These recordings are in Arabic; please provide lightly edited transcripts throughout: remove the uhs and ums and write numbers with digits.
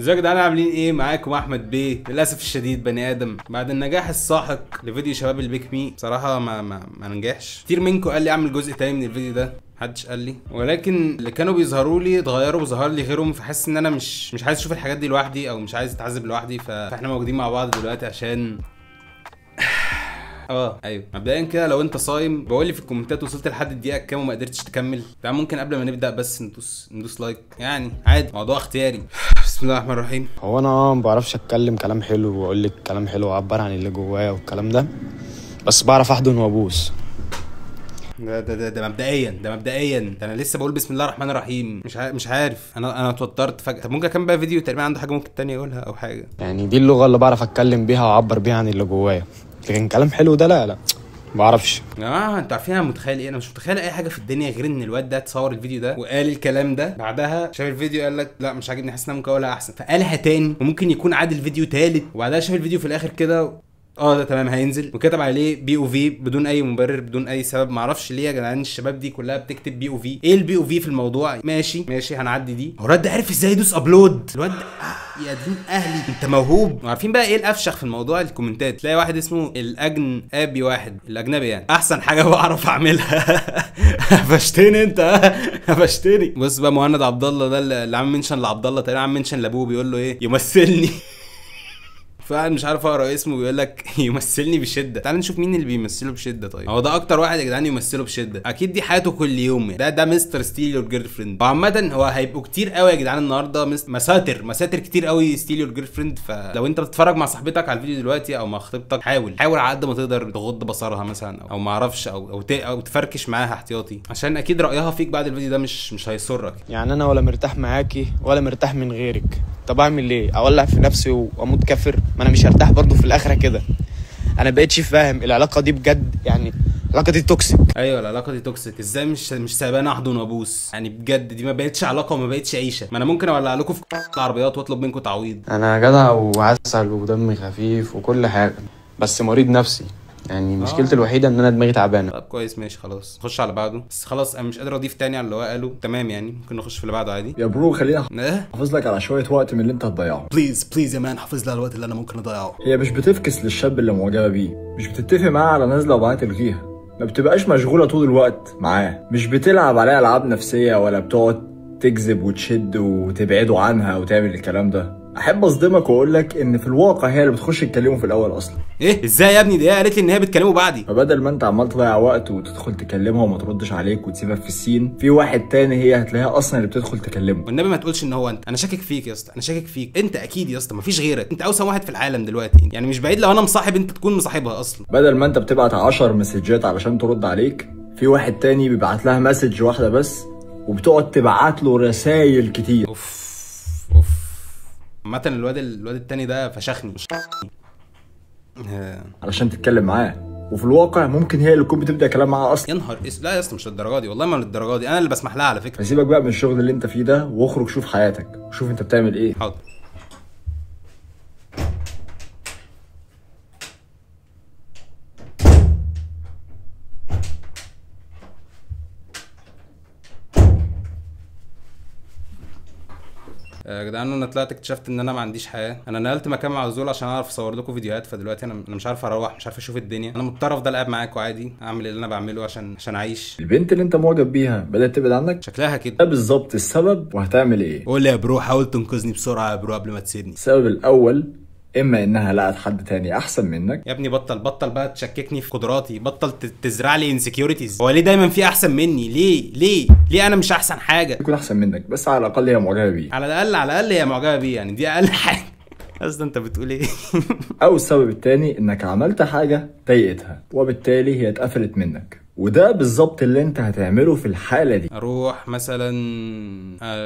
ازيك يا جدعان عاملين ايه؟ معاكم احمد بيه. للاسف الشديد بني ادم بعد النجاح الساحق لفيديو شباب البيك مي بصراحه ما نجحش. كتير منكم قال لي اعمل جزء تاني من الفيديو ده، محدش قال لي، ولكن اللي كانوا بيظهروا لي اتغيروا وظهر لي غيرهم، فحاسس ان انا مش عايز اشوف الحاجات دي لوحدي او مش عايز اتعذب لوحدي، فاحنا موجودين مع بعض دلوقتي عشان ايوه مبدئيا كده لو انت صايم بقول لي في الكومنتات وصلت لحد الدقيقه كام وما قدرتش تكمل. يعني ممكن قبل ما نبدا بس ندوس لايك، يعني عادي، موضوع اختياري. بسم الله الرحمن الرحيم. هو انا ما بعرفش اتكلم كلام حلو واقول لك كلام حلو واعبر عن اللي جوايا والكلام ده، بس بعرف احضن وابوس. ده مبدئيا ده انا لسه بقول بسم الله الرحمن الرحيم. مش عارف انا اتوترت فجاه. طب ممكن اكمل بقى فيديو تقريبا عنده حاجه ممكن تانية يقولها او حاجه؟ يعني دي اللغه اللي بعرف اتكلم بيها واعبر بيها عن اللي جوايا، لكن كلام حلو ده لا ما بعرفش. يا جماعه انتوا عارفين انا متخيل ايه؟ انا مش متخيل اي حاجه في الدنيا غير ان الواد ده تصور الفيديو ده وقال الكلام ده، بعدها شاف الفيديو قال لك لا مش عاجبني، حاسس ان انا ممكن اقولها احسن، فقالها تاني، وممكن يكون عاد الفيديو تالت، وبعدها شاف الفيديو في الاخر كده ده تمام هينزل، وكتب عليه بي او في بدون اي مبرر بدون اي سبب. معرفش ليه يا جدعان الشباب دي كلها بتكتب بي او في. ايه البي او في في الموضوع؟ ماشي هنعدي دي. هو الواد ده عارف ازاي يدوس ابلود؟ الواد ده يا دين اهلي انت موهوب. عارفين بقى ايه الافشخ في الموضوع؟ الكومنتات تلاقي واحد اسمه الاجنبي، واحد الاجنبي يعني احسن حاجه بعرف اعملها. قفشتني انت، قفشتني. بص بقى مهند عبد الله ده اللي عامل منشن لعبد الله، تقريبا عامل منشن لابوه، بيقول له ايه؟ يمثلني. فقاعد مش عارف اقرا اسمه، بيقول لك يمثلني بشده. تعال نشوف مين اللي بيمثله بشده. طيب هو ده اكتر واحد يا جدعان يمثله بشده، اكيد دي حياته كل يوم. ده مستر ستيل يور جيرل فريند. وعامه هو هيبقوا كتير قوي يا جدعان النهارده، مساتر كتير قوي ستيل يور جيرل فريند. فلو انت بتتفرج مع صاحبتك على الفيديو دلوقتي او مع خطيبتك، حاول على قد ما تقدر تغض بصرها مثلا، او ما اعرفش او تفركش معاها احتياطي، عشان اكيد رايها فيك بعد الفيديو ده مش هيسرك. يعني انا ولا مرتاح معاكي ولا مرتاح من غيرك، طب اعمل ايه؟ اولع في نفسي واموت كافر؟ ما انا مش هرتاح برضو في الاخره كده. انا بقيتش فاهم العلاقه دي بجد، يعني العلاقه دي توكسيك. ايوه العلاقه دي توكسيك. ازاي مش سايباني احضن وابوس؟ يعني بجد دي ما بقتش علاقه وما بقتش عيشه. ما انا ممكن اولع لكم في العربيات واطلب منكم تعويض. انا جدع وعسل ودمي خفيف وكل حاجه، بس مريض نفسي. يعني مشكلتي الوحيده ان انا دماغي تعبانه. طب كويس ماشي خلاص، نخش على بعده. بس خلاص انا مش قادر اضيف تاني على اللي هو قاله. تمام يعني ممكن نخش في اللي بعده عادي. يا برو خلينا احافظ لك على شويه وقت من اللي انت هتضيعه. بليز يا مان، حافظ لي على الوقت اللي انا ممكن اضيعه. هي مش بتفكس للشاب اللي معجبه بيه، مش بتتفق معاه على نزله وبعدين تلغيها، ما بتبقاش مشغوله طول الوقت معاه، مش بتلعب عليه العاب نفسيه ولا بتقعد تجذب وتشد وتبعده عنها وتعمل الكلام ده. احب اصدمك واقول لك ان في الواقع هي اللي بتخش تكلمه في الاول اصلا. ايه ازاي يا ابني؟ دي قالت لي ان هي بتكلمه بعدي. فبدل ما انت عمال تضيع وقت وتدخل تكلمها وما تردش عليك وتسيبها في السين، في واحد تاني هي هتلاقيها اصلا اللي بتدخل تكلمه. والنبي ما تقولش ان هو انت. انا شاكك فيك يا اسطى، انا شاكك فيك. انت اكيد يا اسطى مفيش غيرك، انت اوسم واحد في العالم دلوقتي. يعني مش بعيد لو انا مصاحب انت تكون مصاحبها اصلا. بدل ما انت بتبعت 10 مسجات علشان ترد عليك، في واحد تاني بيبعت لها مسج واحده بس وبتقعد تبعت له رسايل كتير. اوف عامة الواد التاني ده فشخني علشان تتكلم معاه، وفي الواقع ممكن هي اللي تكون بتبدا كلام معاه اصلا. يا نهار لا يا اسطى مش للدرجه دي، والله ما للدرجه دي، انا اللي بسمح لها على فكره. فسيبك بقى من الشغل اللي انت فيه ده واخرج شوف حياتك وشوف انت بتعمل ايه. حاضر. يا جدعان انا طلعت اكتشفت ان انا ما عنديش حياه. انا نقلت مكان معزول عشان اعرف اصور لكم فيديوهات، فدلوقتي انا مش عارف اروح، مش عارف اشوف الدنيا. انا مضطر افضل قاعد معاكم عادي، اعمل اللي انا بعمله عشان اعيش. البنت اللي انت معجب بيها بدات تبعد عنك؟ شكلها كده. ده بالظبط السبب، وهتعمل ايه؟ قول لي يا برو، حاول تنقذني بسرعه يا برو قبل ما تسيبني. السبب الاول اما انها لقت حد تاني احسن منك. يا ابني بطل بقى تشككني في قدراتي، بطل تزرع لي انسكيورتيز. هو ليه دايما في احسن مني؟ ليه انا مش احسن حاجه؟ يكون احسن منك بس على الاقل هي معجبه بيه. على الاقل هي معجبه بيه، يعني دي اقل حاجه. اصلا انت بتقول ايه؟ او السبب التاني انك عملت حاجه ضايقتها وبالتالي هي اتقفلت منك، وده بالظبط اللي انت هتعمله في الحاله دي. اروح مثلا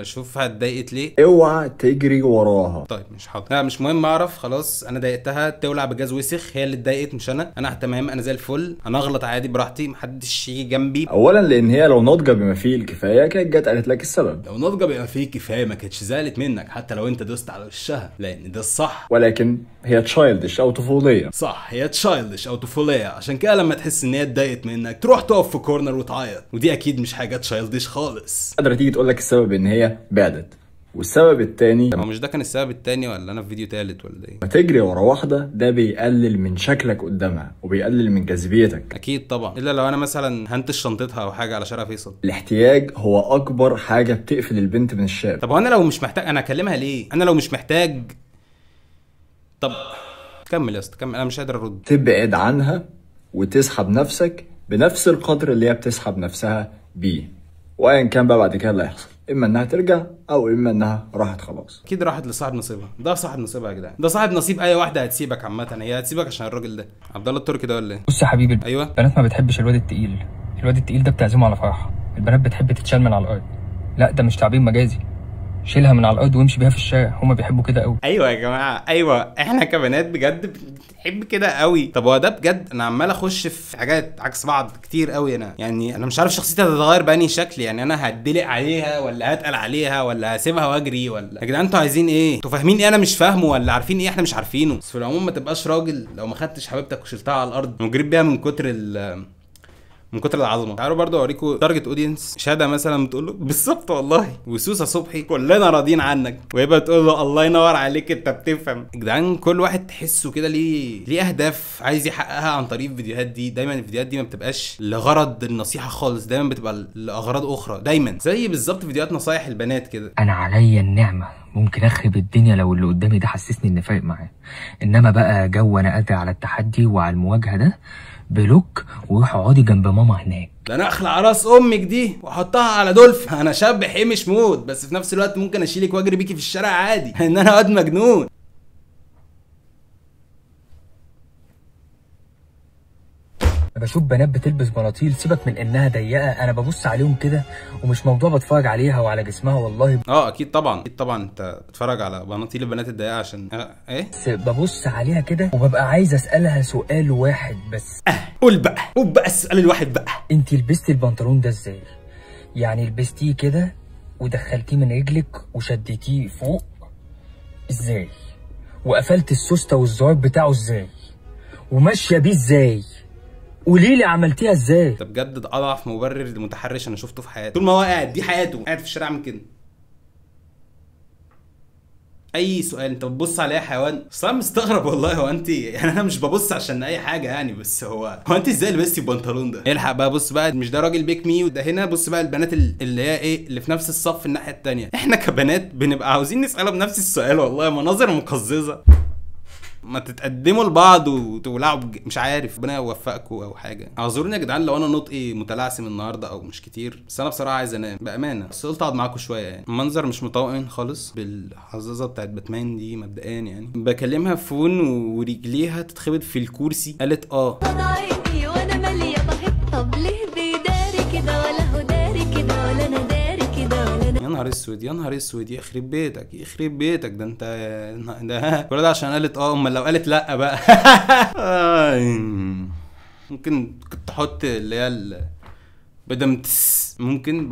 اشوفها اتضايقت ليه. اوعى تجري وراها. طيب مش حاضر، لا مش مهم اعرف. خلاص انا ضايقتها، تولع بجاز وسخ، هي اللي اتضايقت مش انا تمام، انا زي الفل، انا اغلط عادي براحتي، محدش يجي جنبي. اولا لان هي لو ناضجه بما فيه الكفايه كانت جت قالت لك السبب. لو ناضجه بما فيه الكفايه ما كانتش زعلت منك حتى لو انت دوست على وشها، لان ده الصح. ولكن هي تشايلدش او طفوليه. صح هي تشايلدش او طفوليه، عشان كده لما تحس ان هي اتضايقت منك تروح تقف في كورنر وتعيط، ودي اكيد مش حاجه تشايلدش خالص. قادره تيجي تقول لك السبب ان هي بعدت، والسبب التاني هو مش ده كان السبب التاني ولا انا في فيديو تالت ولا ايه؟ لما تجري ورا واحدة ده بيقلل من شكلك قدامها وبيقلل من جاذبيتك. اكيد طبعا، الا لو انا مثلا هنتش شنطتها او حاجه على شارع فيصل. الاحتياج هو اكبر حاجة بتقفل البنت من الشاب. طب وانا لو مش محتاج انا اكلمها ليه؟ انا لو مش محتاج طب كمل يا اسطى كمل، انا مش قادر ارد. تبعد عنها وتسحب نفسك بنفس القدر اللي هي بتسحب نفسها بيه، وايا كان بقى بعد كده اللي هيحصل، اما انها ترجع او اما انها راحت خلاص. اكيد راحت لصاحب نصيبها، ده صاحب نصيبها يا جدعان، ده صاحب نصيب اي واحده هتسيبك عامه، هي هتسيبك عشان الراجل ده. عبد الله التركي ده ولا ايه؟ بص يا حبيبي، ايوه البنات ما بتحبش الواد التقيل، الواد التقيل ده بتعزمه على فرحها، البنات بتحب تتشال من على الارض. لا ده مش تعبير مجازي، شيلها من على الارض وامشي بيها في الشارع، هما بيحبوا كده قوي. ايوه يا جماعه، ايوه احنا كبنات بجد بنحب كده قوي. طب هو ده بجد؟ انا عمال اخش في حاجات عكس بعض كتير قوي. انا مش عارف شخصيتي هتتغير باني شكل، يعني انا هتدلق عليها ولا هتقل عليها ولا هسيبها واجري ولا يا جدعان انتوا عايزين ايه؟ انتوا فاهمين ايه انا مش فاهمه ولا عارفين ايه احنا مش عارفينه؟ بس في العموم ما تبقاش راجل لو ما خدتش حبيبتك وشلتها على الارض وجريت بيها من كتر العظمه. تعالوا برضو اوريكم تارجت اودينس. شاده مثلا بتقول له بالظبط والله، وسوسه صبحي كلنا راضيين عنك، وهي بتقول له الله ينور عليك انت بتفهم. يا جدعان كل واحد تحسه كده ليه اهداف عايز يحققها عن طريق الفيديوهات دي. دايما الفيديوهات دي ما بتبقاش لغرض النصيحه خالص، دايما بتبقى لاغراض اخرى، دايما زي بالظبط فيديوهات نصايح البنات كده. انا عليا النعمه ممكن اخرب الدنيا لو اللي قدامي ده حسسني ان فارق معاه، انما بقى جو انا قادر على التحدي وعلى المواجهه ده بلوك وروح اقعدي جنب ماما هناك. ده انا اخلع راس امك دي واحطها على دولف. انا شاب حمش موت، بس في نفس الوقت ممكن اشيلك واجري بيكي في الشارع عادي. ان انا واد مجنون. بشوف بنات بتلبس بناطيل سيبك من انها ضيقه، انا ببص عليهم كده ومش موضوع بتفرج عليها وعلى جسمها والله. اكيد طبعا اكيد طبعا انت بتتفرج على بناطيل البنات الضيقه عشان ايه؟ بس ببص عليها كده وببقى عايز اسالها سؤال واحد بس. قول بقى السؤال الواحد بقى. انتي لبستي البنطلون ده ازاي؟ يعني لبستيه كده ودخلتيه من رجلك وشدتيه فوق ازاي؟ وقفلت السوسته والزرار بتاعه ازاي؟ وماشيه بيه ازاي؟ قوليلي عملتيها ازاي؟ ده بجد ده اضعف مبرر للمتحرش انا شفته في حياتي. طول ما هو قاعد دي حياته، قاعد في الشارع عامل كده. اي سؤال انت بتبص عليه حيوان؟ اصل انا مستغرب والله. هو انت يعني انا مش ببص عشان اي حاجه يعني، بس هو انت ازاي لبستي البنطلون ده؟ الحق بقى بص بقى، مش ده راجل بيك مي وده هنا. بص بقى البنات اللي هي ايه اللي في نفس الصف الناحيه الثانيه، احنا كبنات بنبقى عاوزين نسالها بنفس السؤال. والله مناظر مقززه. ما تتقدموا لبعض وتولعوا مش عارف، ربنا يوفقكم او حاجه. اعذروني يا جدعان لو انا نطقي متلعثم النهارده او مش كتير، بس انا بصراحه عايز انام بامانه، بس قلت اقعد معاكم شويه. يعني المنظر مش مطمئن خالص بالحظاظه بتاعت باتمان دي مبدئيا. يعني بكلمها في فون ورجليها تتخبط في الكرسي، قالت عيني وانا ماليه بحب. طب ليه بيداري كده ولا هو داري كده ولا انا داري كده ولا يا نهار اسود يا نهار اسود، يخرب بيتك يخرب بيتك. ده انت ده كل ده عشان قالت امال لو قالت لا بقى. ممكن تحط اللي هي بدمتس ممكن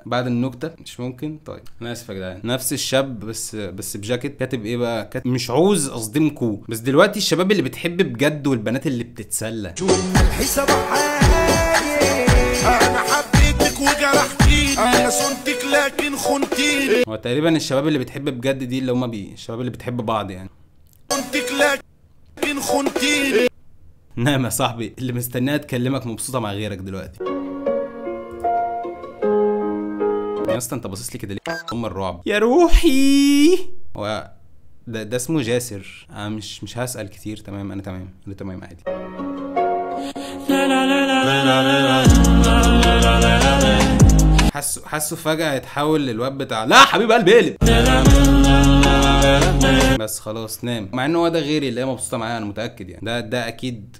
بعد النكته، مش ممكن. طيب انا اسف يا جدعان. نفس الشاب بس بجاكيت كاتب ايه بقى؟ كاتب مش عاوز اصدمكوا بس دلوقتي الشباب اللي بتحب بجد والبنات اللي بتتسلى. الحساب انا حبيتك وجرحتيني، انا صنتك لكن خنتيني. هو تقريبا الشباب اللي بتحب بجد دي اللي هم الشباب اللي بتحب بعض يعني. صنتك لكن خنتيني. نعم يا صاحبي، اللي مستنيها تكلمك مبسوطه مع غيرك دلوقتي. يا اسطى انت باصص لي كده ليه؟ الرعب يا روحي. هو ده اسمه جاسر. انا مش هسأل كتير. تمام انا تمام عادي. حاسه فجأة هيتحول للواد بتاع لا حبيب قلبي اقلب. بس خلاص نام. مع ان هو ده غيري اللي هي مبسوطه معايا، انا متأكد يعني. ده اكيد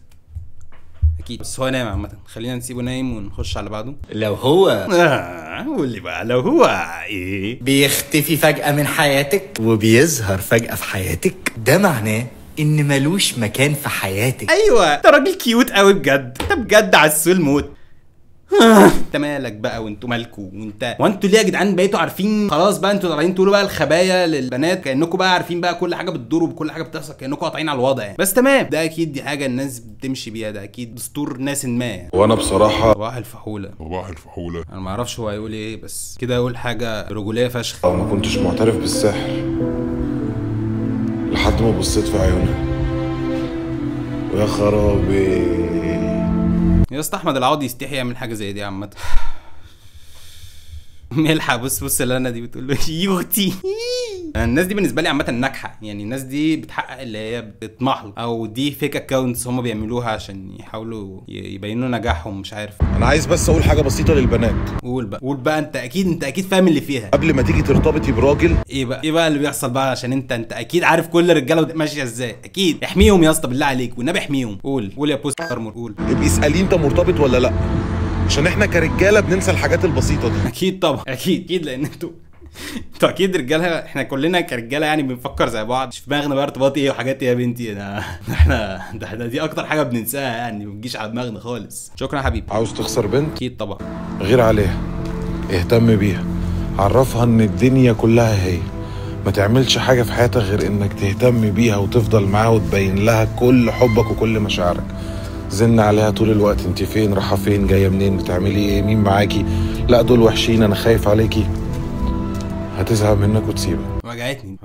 بس هو نايم عامة. خلينا نسيبه نايم ونخش على بعضه. لو هو واللي بقى لو هو ايه بيختفي فجأة من حياتك وبيظهر فجأة في حياتك، ده معناه ان ملوش مكان في حياتك. ايوه ده راجل كيوت قوي بجد. ده بجد عسول موت. انت مالك بقى وانتوا مالكوا وانتوا ليه يا جدعان بقيتوا عارفين خلاص بقى؟ انتوا طالعين تقولوا بقى الخبايا للبنات كانكم بقى عارفين بقى كل حاجه بتدور وكل حاجه بتحصل، كانكم قاطعين على الوضع يعني. بس تمام، ده اكيد دي حاجه الناس بتمشي بيها، ده اكيد دستور ناس ما يعني. وانا بصراحه صباح الفحوله. صباح الفحوله. انا ما اعرفش هو هيقول ايه، بس كده يقول حاجه رجوليه فشخ. ما كنتش معترف بالسحر لحد ما بصيت في عيونها، ويا خرابي يا اسطى احمد العوضي يستحي يعمل حاجه زي دي عامه. ملحق بص لانا دي بتقول له يوتي. الناس دي بالنسبه لي عامه ناجحه يعني، الناس دي بتحقق اللي هي بتطمح له، او دي فيك اكونتس هم بيعملوها عشان يحاولوا يبينوا نجاحهم، مش عارف. انا عايز بس اقول حاجه بسيطه للبنات. قول بقى انت اكيد فاهم اللي فيها. قبل ما تيجي ترتبطي براجل، ايه بقى اللي بيحصل بقى؟ عشان انت اكيد عارف كل الرجاله ماشيه ازاي، اكيد احميهم يا اسطى بالله عليك والنبي احميهم. قول يا بوست ارمور قول. ابقي اسالي انت مرتبط ولا لا، عشان احنا كرجاله بننسى الحاجات البسيطه دي. اكيد طبعا، اكيد لان انتوا اكيد رجاله، احنا كلنا كرجاله يعني بنفكر زي بعض، مش في دماغنا بقى ارتباط ايه وحاجات ايه يا بنتي. احنا دي اكتر حاجه بننساها يعني، ما بتجيش على دماغنا خالص. شكرا يا حبيبي. عاوز تخسر بنت؟ اكيد طبعا. غير عليها، اهتم بيها، عرفها ان الدنيا كلها هي، ما تعملش حاجه في حياتك غير انك تهتم بيها وتفضل معاها وتبين لها كل حبك وكل مشاعرك. زن عليها طول الوقت، انت فين، رايحه فين، جايه منين، بتعملي ايه، مين معاكي، لا دول وحشين انا خايف عليكي. هتزهق منك وتسيبك. وجعتني.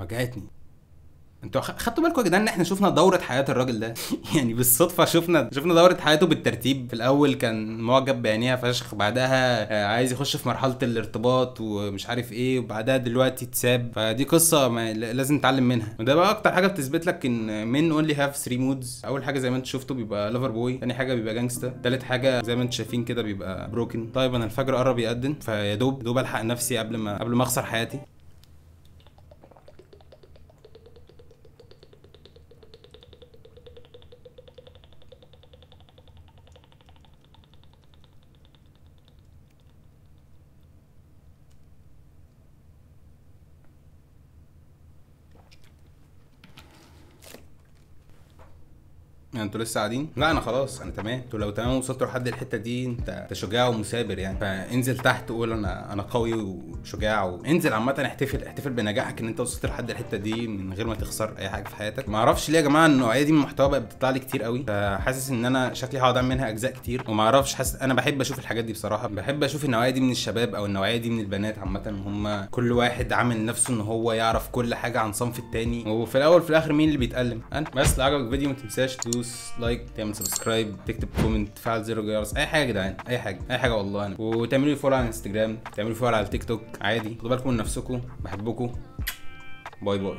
انتوا خدتوا بالكم يا جدعان ان احنا شفنا دوره حياه الراجل ده؟ يعني بالصدفه شفنا دوره حياته بالترتيب. في الاول كان معجب بعينيها فشخ، بعدها عايز يخش في مرحله الارتباط ومش عارف ايه، وبعدها دلوقتي اتساب. فدي قصه لازم نتعلم منها، وده بقى اكتر حاجه بتثبت لك ان مين اونلي هاف 3 مودز. اول حاجه زي ما انتوا شفتوا بيبقى لافر بوي، ثاني حاجه بيبقى جانجستا، ثالث حاجه زي ما انتوا شايفين كده بيبقى بروكن. طيب انا الفجر قرب يقدم، فيا دوب الحق نفسي قبل ما اخسر حياتي. يعني انتوا لسه قاعدين؟ لا انا خلاص، انا تمام. انتوا لو تمام وصلتوا لحد الحته دي انت شجاع ومثابر يعني. فانزل تحت قول انا قوي وشجاع، وانزل عامه احتفل بنجاحك ان انت وصلت لحد الحته دي من غير ما تخسر اي حاجه في حياتك. ما اعرفش ليه يا جماعه النوعيه دي من المحتوى بقت بتطلع لي كتير قوي، فحاسس ان انا شكلي هقعد اعمل منها اجزاء كتير. وما اعرفش، حاسس انا بحب اشوف الحاجات دي بصراحه، بحب اشوف النوعيه دي من الشباب او النوعيه دي من البنات عامه، هم كل واحد عامل نفسه ان هو يعرف كل حاجه عن صنف التاني، وفي الاول في الاخر مين اللي بيتألم؟ انا بس. لو عجبك الفيديو ما تنساش تدوس لايك، تعمل سبسكرايب، تكتب كومنت، تفعل زر الجرس، اي حاجه يا جدعان، اي حاجه والله انا. وتعملوا لي فولو على انستجرام، تعملوا فولو على التيك توك عادي. خدوا بالكم من نفسكم، بحبكم، باي باي.